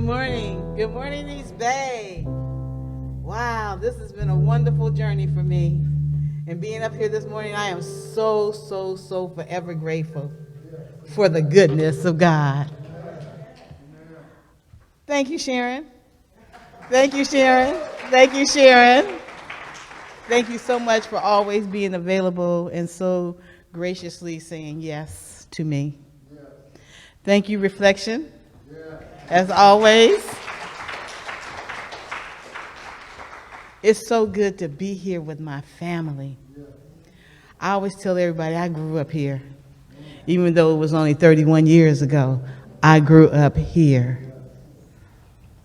morning. Good morning, East Bay. Wow, this has been a wonderful journey for me. And being up here this morning, I am so forever grateful for the goodness of God. Thank you, Sharon. Thank you, Sharon. Thank you, Sharon. Thank you so much for always being available and so graciously saying yes to me. Thank you, Reflection. As always, it's so good to be here with my family. I always tell everybody I grew up here. Even though it was only 31 years ago, I grew up here.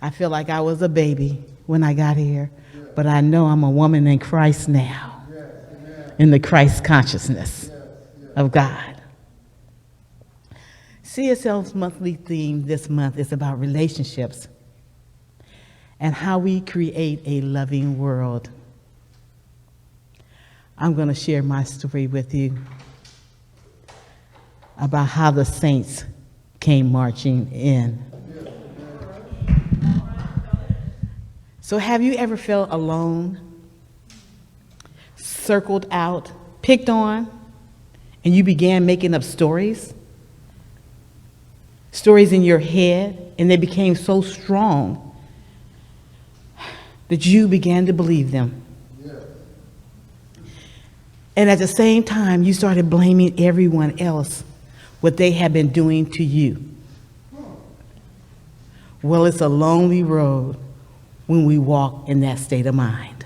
I feel like I was a baby when I got here, but I know I'm a woman in Christ now, in the Christ consciousness of God. CSL's monthly theme this month is about relationships and how we create a loving world. I'm going to share my story with you about how the saints came marching in. So have you ever felt alone, circled out, picked on, and you began making up stories? Stories in your head, and they became so strong that you began to believe them. And at the same time, you started blaming everyone else what they had been doing to you. Well, it's a lonely road when we walk in that state of mind.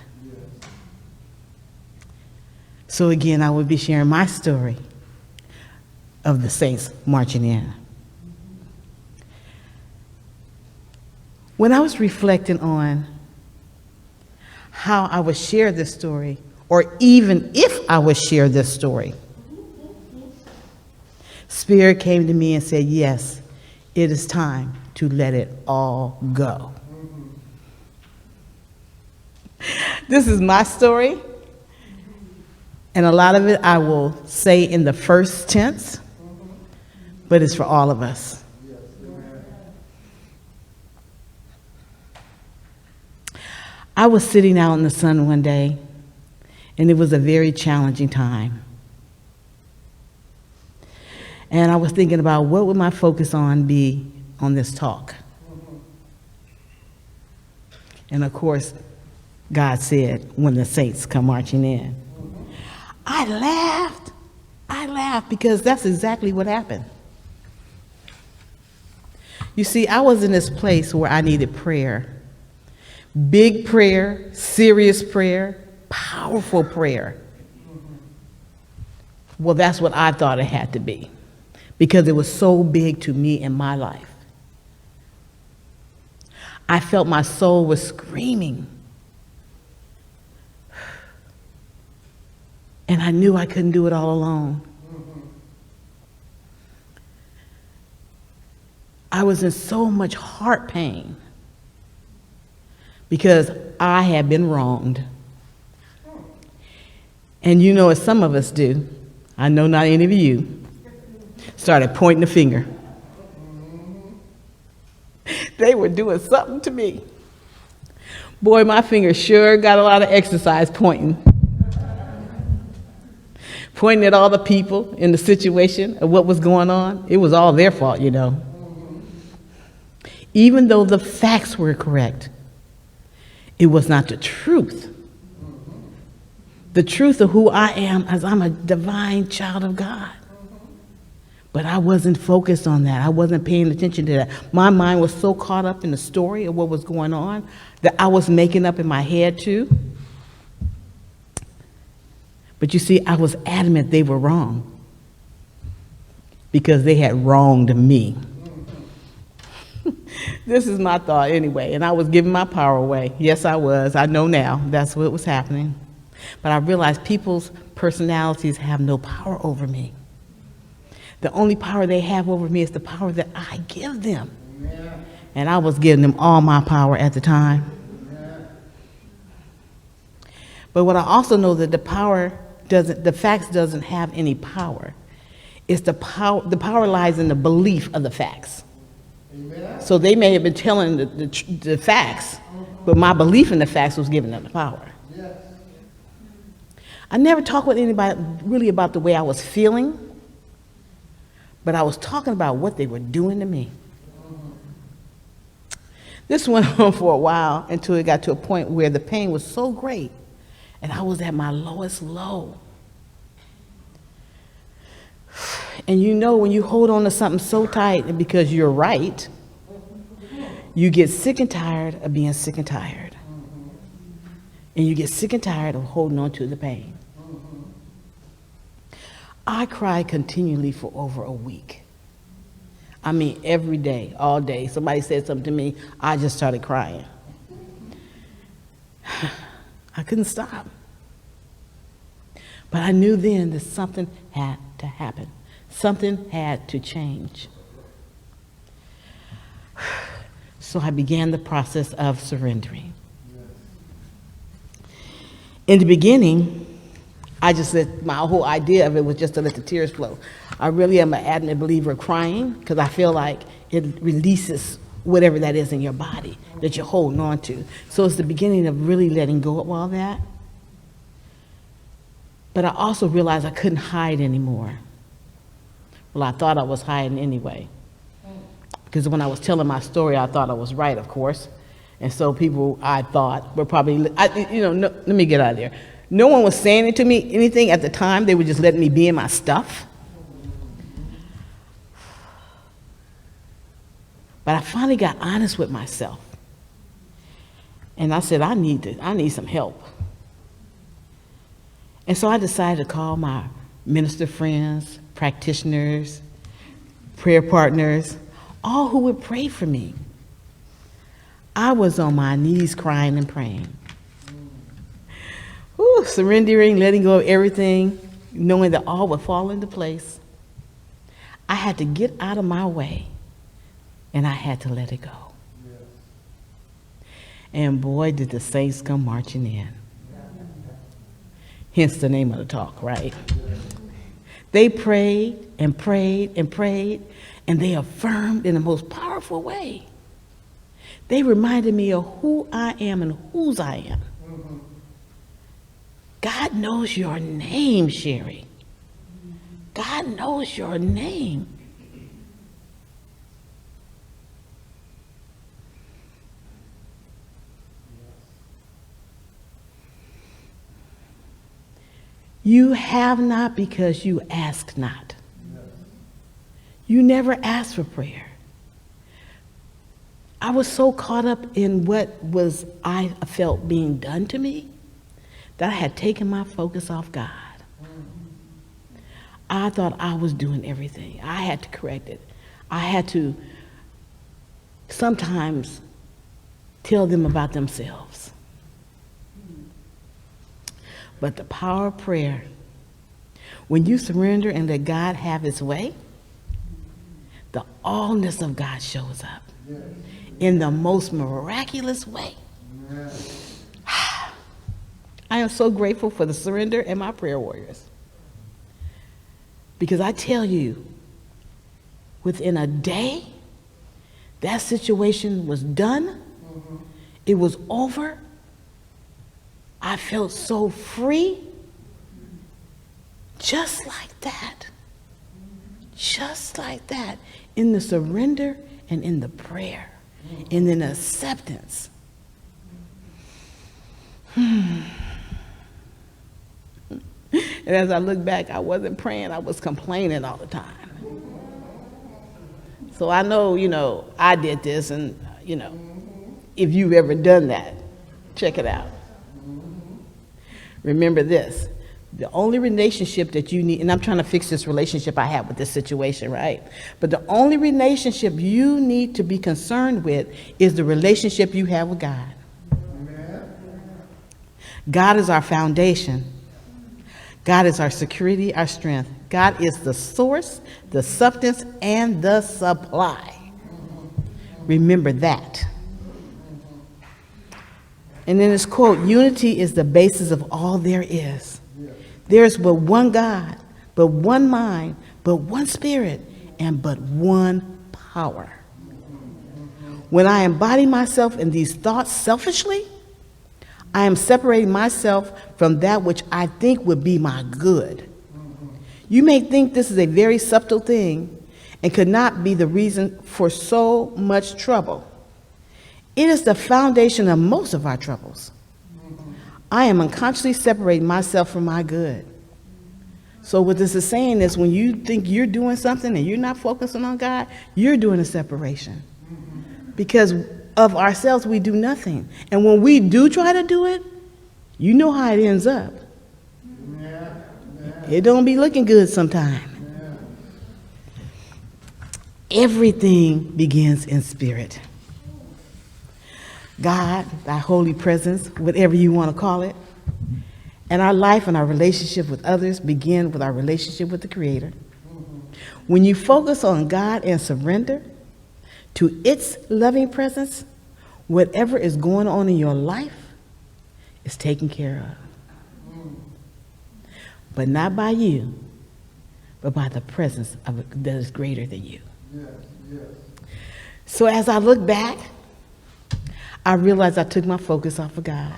So again, I will be sharing my story of the saints marching in. When I was reflecting on how I would share this story, or even if I would share this story, Spirit came to me and said, yes, it is time to let it all go. This is my story, and a lot of it I will say in the first tense, but it's for all of us. I was sitting out in the sun one day, and it was a very challenging time. And I was thinking about what would my focus on be on this talk. And of course, God said, when the saints come marching in. I laughed because that's exactly what happened. You see, I was in this place where I needed prayer. Big prayer, serious prayer, powerful prayer. Well, that's what I thought it had to be, because it was so big to me in my life. I felt my soul was screaming. And I knew I couldn't do it all alone. I was in so much heart pain because I had been wronged. And you know, as some of us do, I know not any of you, started pointing the finger. They were doing something to me. Boy, my finger sure got a lot of exercise pointing. Pointing at all the people in the situation of what was going on. It was all their fault, you know. Even though the facts were correct, it was not the truth. The truth of who I am, as I'm a divine child of God. But I wasn't focused on that. I wasn't paying attention to that. My mind was so caught up in the story of what was going on that I was making up in my head too. But you see, I was adamant they were wrong because they had wronged me. This is my thought anyway, and I was giving my power away. Yes, I was. I know now that's what was happening. But I realized people's personalities have no power over me. The only power they have over me is the power that I give them. Amen. And I was giving them all my power at the time. Amen. But what I also know that the facts doesn't have any power. It's the power lies in the belief of the facts. Amen. So they may have been telling the facts, but my belief in the facts was giving them the power. I never talked with anybody really about the way I was feeling, but I was talking about what they were doing to me. This went on for a while until it got to a point where the pain was so great, and I was at my lowest low. And you know, when you hold on to something so tight, and because you're right, you get sick and tired of being sick and tired. And you get sick and tired of holding on to the pain. I cried continually for over a week. I mean, every day, all day. Somebody said something to me, I just started crying. I couldn't stop. But I knew then that something had to happen. Something had to change. So I began the process of surrendering. In the beginning, I just let my whole idea of it was just to let the tears flow. I really am an adamant believer of crying because I feel like it releases whatever that is in your body that you're holding on to. So it's the beginning of really letting go of all that. But I also realized I couldn't hide anymore. Well, I thought I was hiding anyway. Because when I was telling my story, I thought I was right, of course. And so people, I thought, were probably, let me get out of there. No one was saying it to me, anything at the time. They were just letting me be in my stuff. But I finally got honest with myself. And I said, I need some help. And so I decided to call my minister friends, practitioners, prayer partners, all who would pray for me. I was on my knees crying and praying. Surrendering, letting go of everything, knowing that all would fall into place. I had to get out of my way, and I had to let it go. Yes. And boy, did the saints come marching in. Hence the name of the talk, right? They prayed and prayed and prayed, and they affirmed in the most powerful way. They reminded me of who I am and whose I am. God knows your name, Sherri. God knows your name. You have not because you ask not. You never asked for prayer. I was so caught up in what I felt being done to me that I had taken my focus off God. I thought I was doing everything. I had to correct it. I had to sometimes tell them about themselves. But the power of prayer, when you surrender and let God have his way, the allness of God shows up in the most miraculous way. I am so grateful for the surrender and my prayer warriors. Because I tell you, within a day, that situation was done. It was over. I felt so free. Just like that. Just like that. In the surrender and in the prayer. And in acceptance. And as I look back, I wasn't praying, I was complaining all the time. So I know, I did this, and, if you've ever done that, check it out. Remember this, the only relationship that you need, and I'm trying to fix this relationship I have with this situation, right? But the only relationship you need to be concerned with is the relationship you have with God. God is our foundation. God is our security, our strength. God is the source, the substance, and the supply. Remember that. And then this quote, unity is the basis of all there is. There's but one God, but one mind, but one spirit, and but one power. When I embody myself in these thoughts selfishly, I am separating myself from that which I think would be my good. You may think this is a very subtle thing and could not be the reason for so much trouble. It is the foundation of most of our troubles. I am unconsciously separating myself from my good. So what this is saying is when you think you're doing something and you're not focusing on God, you're doing a separation. Because of ourselves, we do nothing. And when we do try to do it, you know how it ends up. It don't be looking good sometimes. Everything begins in spirit. God, thy holy presence, whatever you want to call it, and our life and our relationship with others begin with our relationship with the Creator. When you focus on God and surrender to its loving presence, whatever is going on in your life is taken care of. But not by you, but by the presence of that is greater than you. Yes, yes. So as I look back, I realized I took my focus off of God.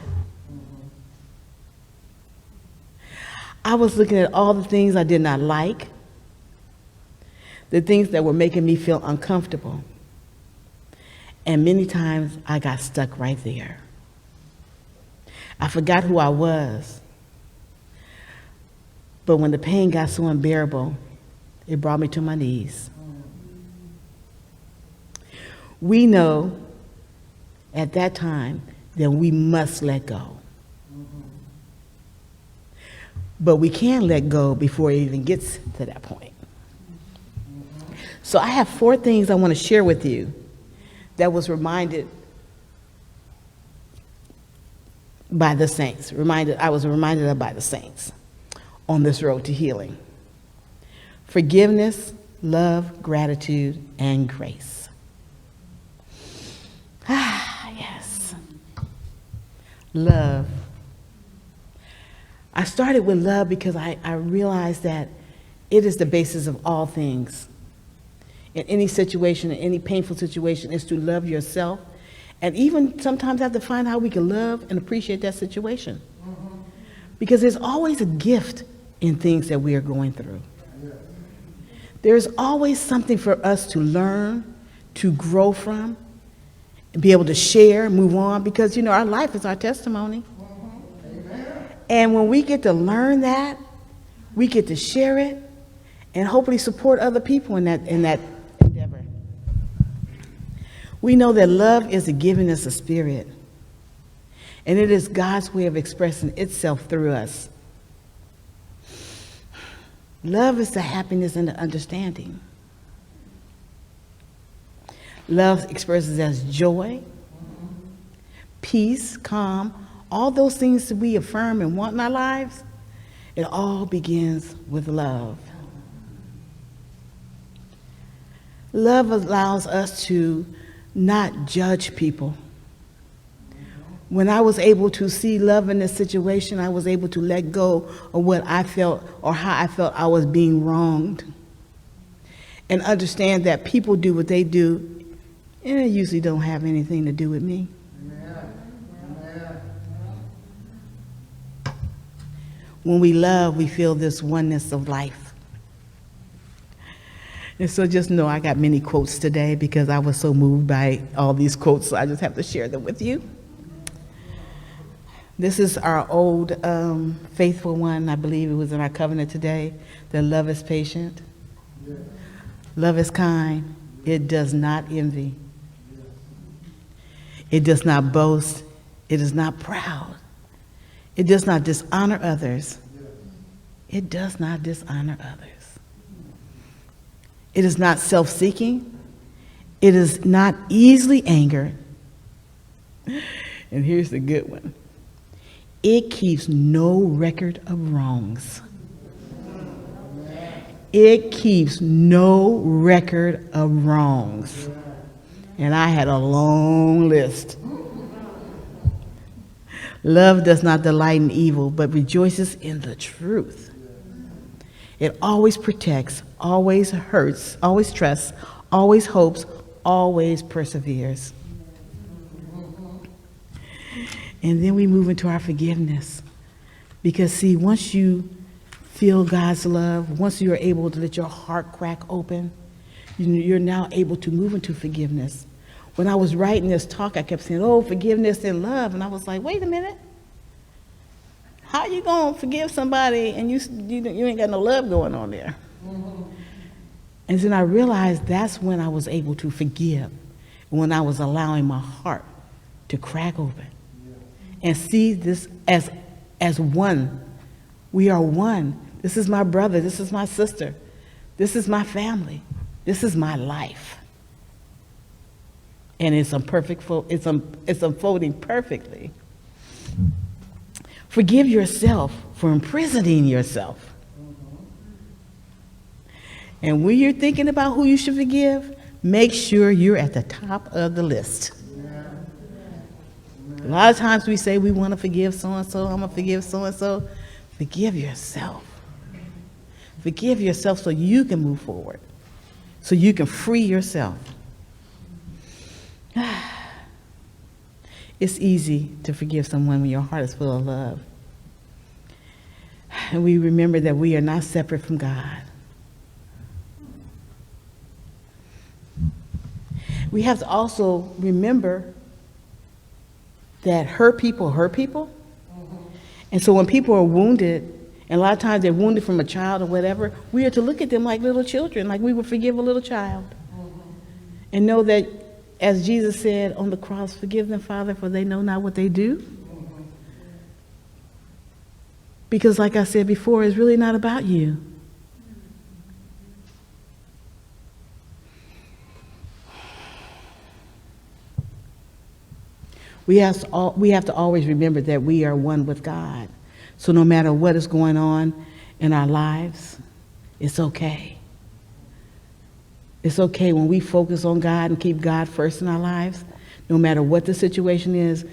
I was looking at all the things I did not like, the things that were making me feel uncomfortable. And many times I got stuck right there. I forgot who I was. But when the pain got so unbearable, it brought me to my knees. We know at that time that we must let go. But we can't let go before it even gets to that point. So I have 4 things I want to share with you that was reminded by the saints. I was reminded of by the saints on this road to healing. Forgiveness, love, gratitude, and grace. Ah, yes. Love. I started with love because I realized that it is the basis of all things. In any situation, in any painful situation, is to love yourself. And even sometimes have to find how we can love and appreciate that situation. Because there's always a gift in things that we are going through. There's always something for us to learn, to grow from, and be able to share, move on, because, you know, our life is our testimony. And when we get to learn that, we get to share it and hopefully support other people in that endeavor. We know that love is a giving us a spirit, and it is God's way of expressing itself through us. Love is the happiness and the understanding. Love expresses as joy, peace, calm, all those things that we affirm and want in our lives. It all begins with love. Love allows us to not judge people. When I was able to see love in this situation, I was able to let go of what I felt or how I felt I was being wronged. And understand that people do what they do, and it usually don't have anything to do with me. When we love, we feel this oneness of life. And so just know I got many quotes today because I was so moved by all these quotes, so I just have to share them with you. This is our old faithful one. I believe it was in our covenant today. That love is patient. Yes. Love is kind. It does not envy. Yes. It does not boast. It is not proud. It does not dishonor others. Yes. It does not dishonor others. It is not self-seeking. It is not easily angered. And here's the good one. It keeps no record of wrongs. It keeps no record of wrongs. And I had a long list. Love does not delight in evil, but rejoices in the truth. It always protects, always hurts, always trusts, always hopes, always perseveres. And then we move into our forgiveness. Because see, once you feel God's love, once you're able to let your heart crack open, you're now able to move into forgiveness. When I was writing this talk, I kept saying, oh, forgiveness and love. And I was like, wait a minute. How you going to forgive somebody and you ain't got no love going on there? Mm-hmm. And then I realized that's when I was able to forgive, when I was allowing my heart to crack open and see this as one. We are one. This is my brother. This is my sister. This is my family. This is my life. And it's unfolding perfectly. Forgive yourself for imprisoning yourself. And when you're thinking about who you should forgive, make sure you're at the top of the list. A lot of times we say we want to forgive so-and-so, I'm going to forgive so-and-so. Forgive yourself. Forgive yourself so you can move forward, so you can free yourself. It's easy to forgive someone when your heart is full of love. And we remember that we are not separate from God. We have to also remember that hurt people hurt people. And so when people are wounded, and a lot of times they're wounded from a child or whatever, we are to look at them like little children, like we would forgive a little child. And know that, as Jesus said on the cross, forgive them, Father, for they know not what they do. Because like I said before, it's really not about you. We have to always remember that we are one with God. So no matter what is going on in our lives, it's okay. It's okay when we focus on God and keep God first in our lives. No matter what the situation is,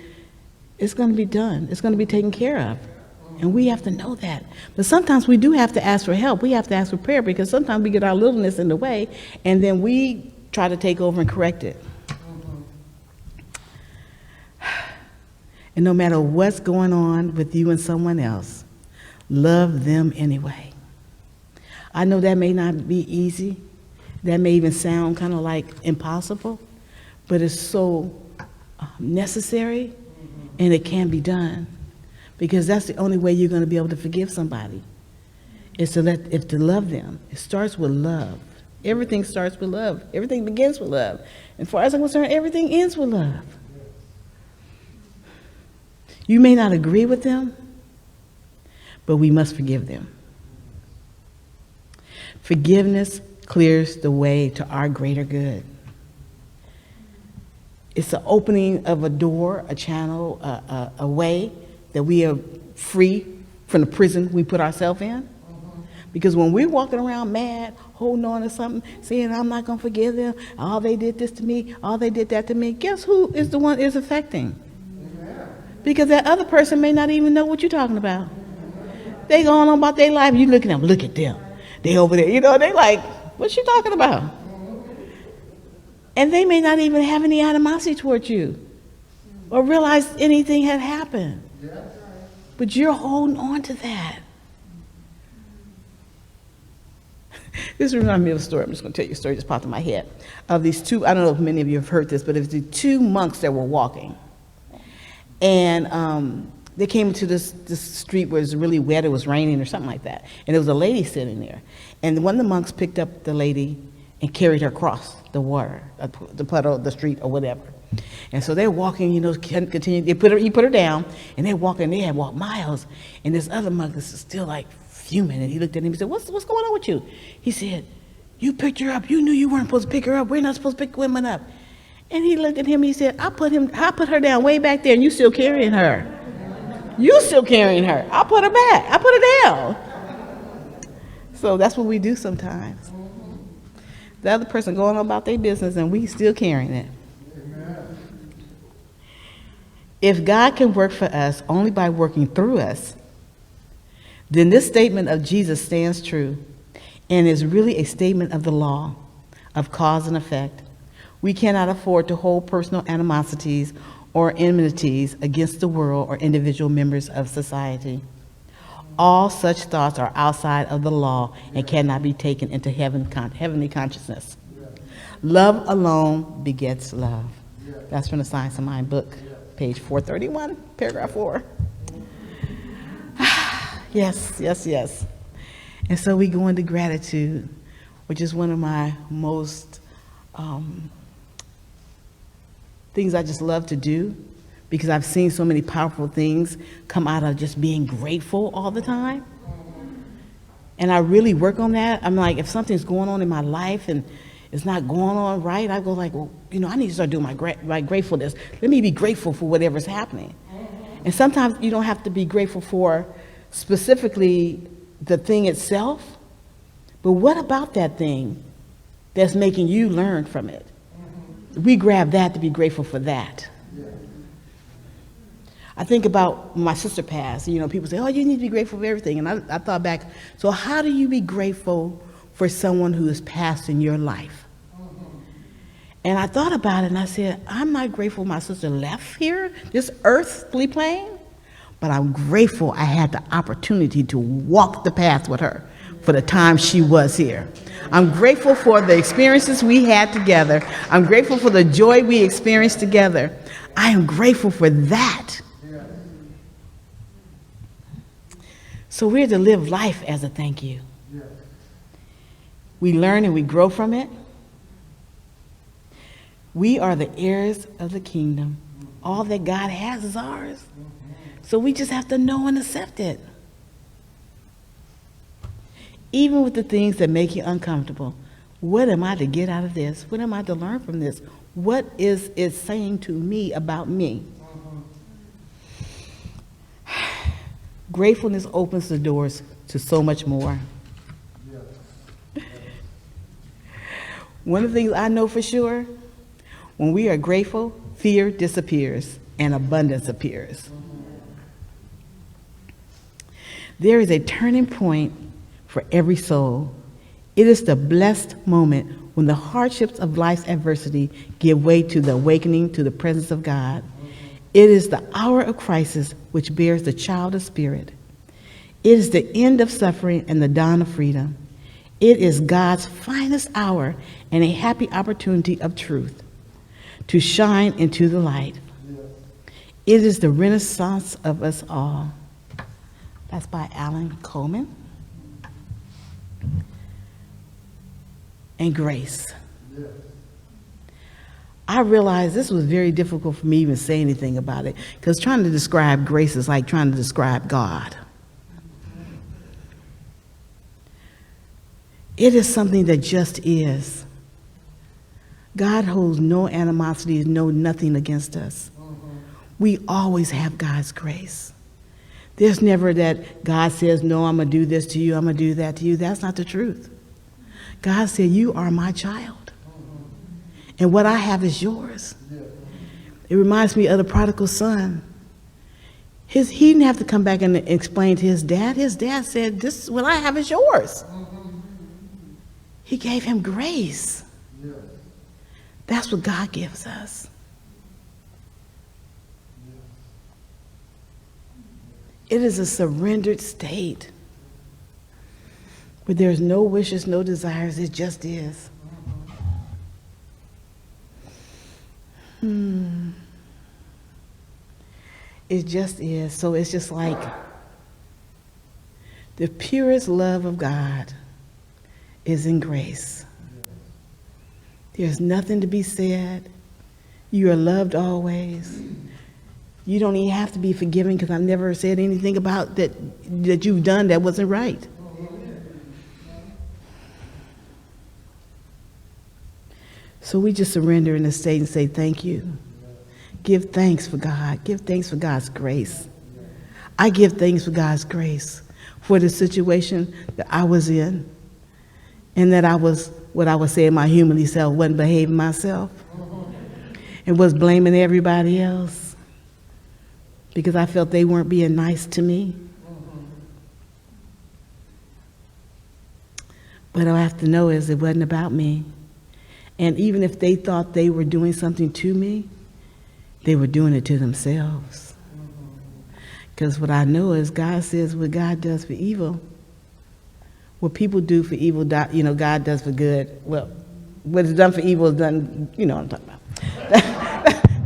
it's going to be done. It's going to be taken care of. And we have to know that. But sometimes we do have to ask for help. We have to ask for prayer, because sometimes we get our littleness in the way and then we try to take over and correct it. And no matter what's going on with you and someone else, love them anyway. I know that may not be easy. That may even sound kind of like impossible, but it's so necessary, and it can be done, because that's the only way you're going to be able to forgive somebody, is to love them. It starts with love. Everything starts with love. Everything begins with love. And as far as I'm concerned, everything ends with love. You may not agree with them, but we must forgive them. Forgiveness clears the way to our greater good. It's the opening of a door, a channel, a way that we are free from the prison we put ourselves in. Because when we're walking around mad, holding on to something, saying, I'm not going to forgive them, all they did this to me, all they did that to me, guess who is the one is affecting? Because that other person may not even know what you're talking about. They going on about their life, you looking at them, look at them. They over there, they like, what's she talking about? And they may not even have any animosity towards you or realize anything had happened. But you're holding on to that. This reminds me of a story. I'm just going to tell you a story that just popped in my head. Of these two, I don't know if many of you have heard this, but it was the two monks that were walking. And they came to this street where it was really wet, it was raining or something like that. And there was a lady sitting there. And one of the monks picked up the lady and carried her across the water, the puddle, the street, or whatever. And so they're walking, continue. He put her down, and they're walking. They had walked miles. And this other monk is still like fuming. And he looked at him and said, what's going on with you? He said, you picked her up. You knew you weren't supposed to pick her up. We're not supposed to pick women up. And he looked at him and he said, I put her down way back there, and you still carrying her. You still carrying her. I put her back. I put her down. So that's what we do sometimes. The other person going on about their business, and we still carrying it. Amen. If God can work for us only by working through us, then this statement of Jesus stands true and is really a statement of the law of cause and effect. We cannot afford to hold personal animosities or enmities against the world or individual members of society. All such thoughts are outside of the law and cannot be taken into heavenly consciousness. Love alone begets love. That's from the Science of Mind book, page 431, paragraph 4. Yes, yes, yes. And so we go into gratitude, which is one of my most things I just love to do, because I've seen so many powerful things come out of just being grateful all the time. And I really work on that. I'm like, if something's going on in my life and it's not going on right, I go like, well, you know, I need to start doing my gratefulness. Let me be grateful for whatever's happening. And sometimes you don't have to be grateful for specifically the thing itself, but what about that thing that's making you learn from it? We grab that to be grateful for that. I think about when my sister passed. You know, people say, oh, you need to be grateful for everything. And I thought back, so how do you be grateful for someone who has passed in your life? And I thought about it and I said, I'm not grateful my sister left here, this earthly plane, but I'm grateful I had the opportunity to walk the path with her for the time she was here. I'm grateful for the experiences we had together. I'm grateful for the joy we experienced together. I am grateful for that. So we're to live life as a thank you. We learn and we grow from it. We are the heirs of the kingdom. All that God has is ours. So we just have to know and accept it. Even with the things that make you uncomfortable, what am I to get out of this? What am I to learn from this? What is it saying to me about me? Gratefulness opens the doors to so much more. One of the things I know for sure, when we are grateful, fear disappears and abundance appears. There is a turning point for every soul. It is the blessed moment when the hardships of life's adversity give way to the awakening to the presence of God. It is the hour of crisis which bears the child of spirit. It is the end of suffering and the dawn of freedom. It is God's finest hour and a happy opportunity of truth to shine into the light. It is the renaissance of us all. That's by Alan Coleman. And grace. I realized this was very difficult for me to even say anything about it, because trying to describe grace is like trying to describe God. It is something that just is. God holds no animosity, no nothing against us. We always have God's grace. There's never that God says, no, I'm going to do this to you, I'm going to do that to you. That's not the truth. God said, you are my child. And what I have is yours. It reminds me of the prodigal son. He didn't have to come back and explain to his dad. His dad said, this, what I have is yours. He gave him grace. That's what God gives us. It is a surrendered state where there's no wishes, no desires. It just is. It just is. So it's just like the purest love of God is in grace. There's nothing to be said. You are loved always. You don't even have to be forgiving, because I've never said anything about that you've done that wasn't right. So we just surrender in the state and say thank you. Give thanks for God. Give thanks for God's grace. I give thanks for God's grace for the situation that I was in, and that I was, what I would say, my humanly self, wasn't behaving myself and was blaming everybody else because I felt they weren't being nice to me. But all I have to know is it wasn't about me. And even if they thought they were doing something to me, They were doing it to themselves. Because what I know is God says what God does for evil, what people do for evil, God does for good. Well, what is done for evil is done, what I'm talking about.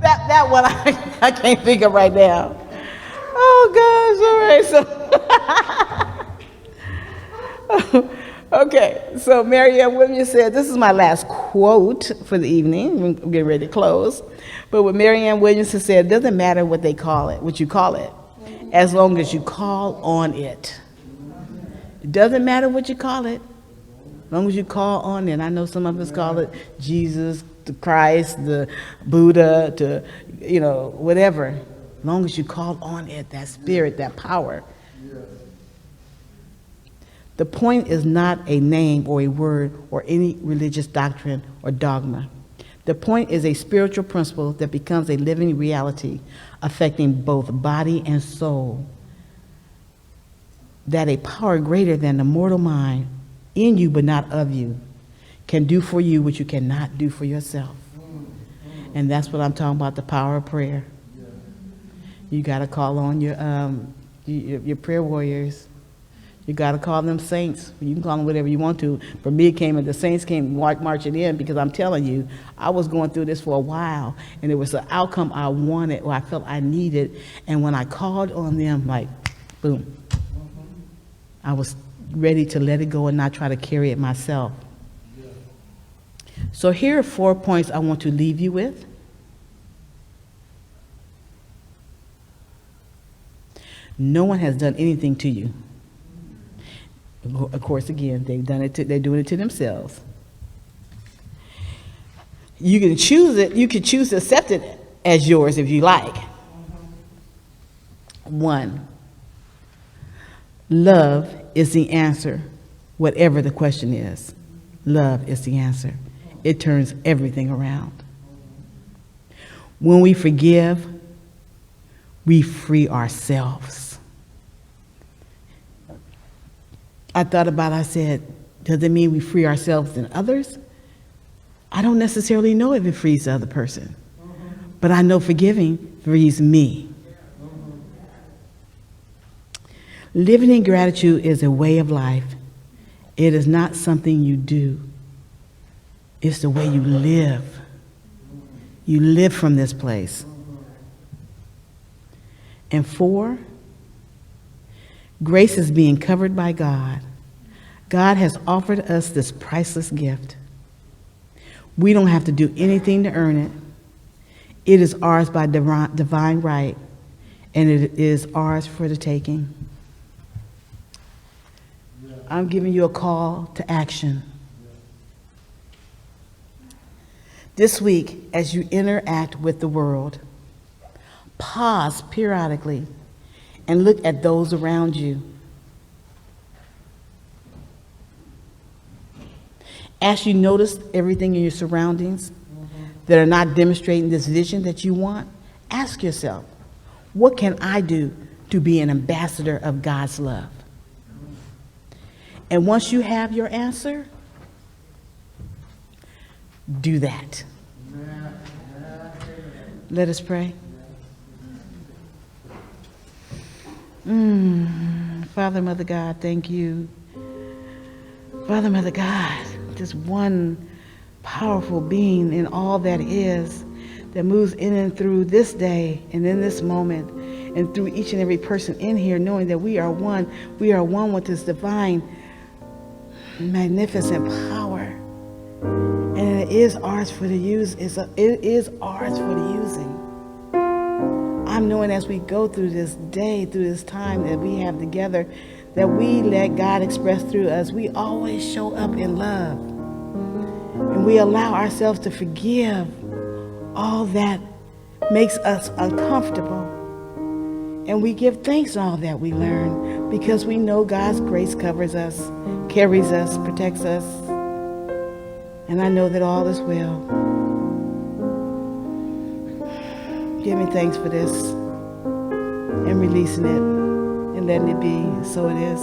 that one I can't think of right now. Oh, gosh, all right. So, okay, so Marianne Williams said, this is my last quote for the evening. We're getting ready to close. But what Marianne Williams has said, it doesn't matter what they call it, what you call it, as long as you call on it. It doesn't matter what you call it, as long as you call on it. I know some of us call it Jesus, the Christ, the Buddha, to, whatever. As long as you call on it, that spirit, that power. The point is not a name or a word or any religious doctrine or dogma. The point is a spiritual principle that becomes a living reality affecting both body and soul. That a power greater than the mortal mind, in you but not of you, can do for you what you cannot do for yourself. And that's what I'm talking about, the power of prayer. You got to call on your prayer warriors. You got to call them saints. You can call them whatever you want to. For me, the saints came marching in, because I'm telling you, I was going through this for a while, and it was the outcome I wanted, or I felt I needed. And when I called on them, like, boom, I was ready to let it go and not try to carry it myself. So here are 4 points I want to leave you with. No one has done anything to you. Of course, again, they're doing it to themselves. You can choose it. You can choose to accept it as yours if you like. 1, love is the answer, whatever the question is. Love is the answer. It turns everything around. When we forgive, we free ourselves. I thought about it, I said, does it mean we free ourselves and others? I don't necessarily know if it frees the other person, but I know forgiving frees me. Living in gratitude is a way of life. It is not something you do. It's the way you live. You live from this place. And 4, grace is being covered by God. God has offered us this priceless gift. We don't have to do anything to earn it. It is ours by divine right, and it is ours for the taking. I'm giving you a call to action. This week, as you interact with the world, pause periodically and look at those around you. As you notice everything in your surroundings that are not demonstrating this vision that you want, ask yourself, what can I do to be an ambassador of God's love? And once you have your answer, do that. Let us pray. Father, Mother God, thank you. Father, Mother God, this one powerful being in all that is, that moves in and through this day and in this moment and through each and every person in here, knowing that we are one. We are one with this divine, magnificent power. And it is ours for the use. It is ours for the using. I'm knowing as we go through this day, through this time that we have together, that we let God express through us. We always show up in love. And we allow ourselves to forgive all that makes us uncomfortable. And we give thanks for all that we learn, because we know God's grace covers us, carries us, protects us. And I know that all is well. Give me thanks for this and releasing it and letting it be. So it is.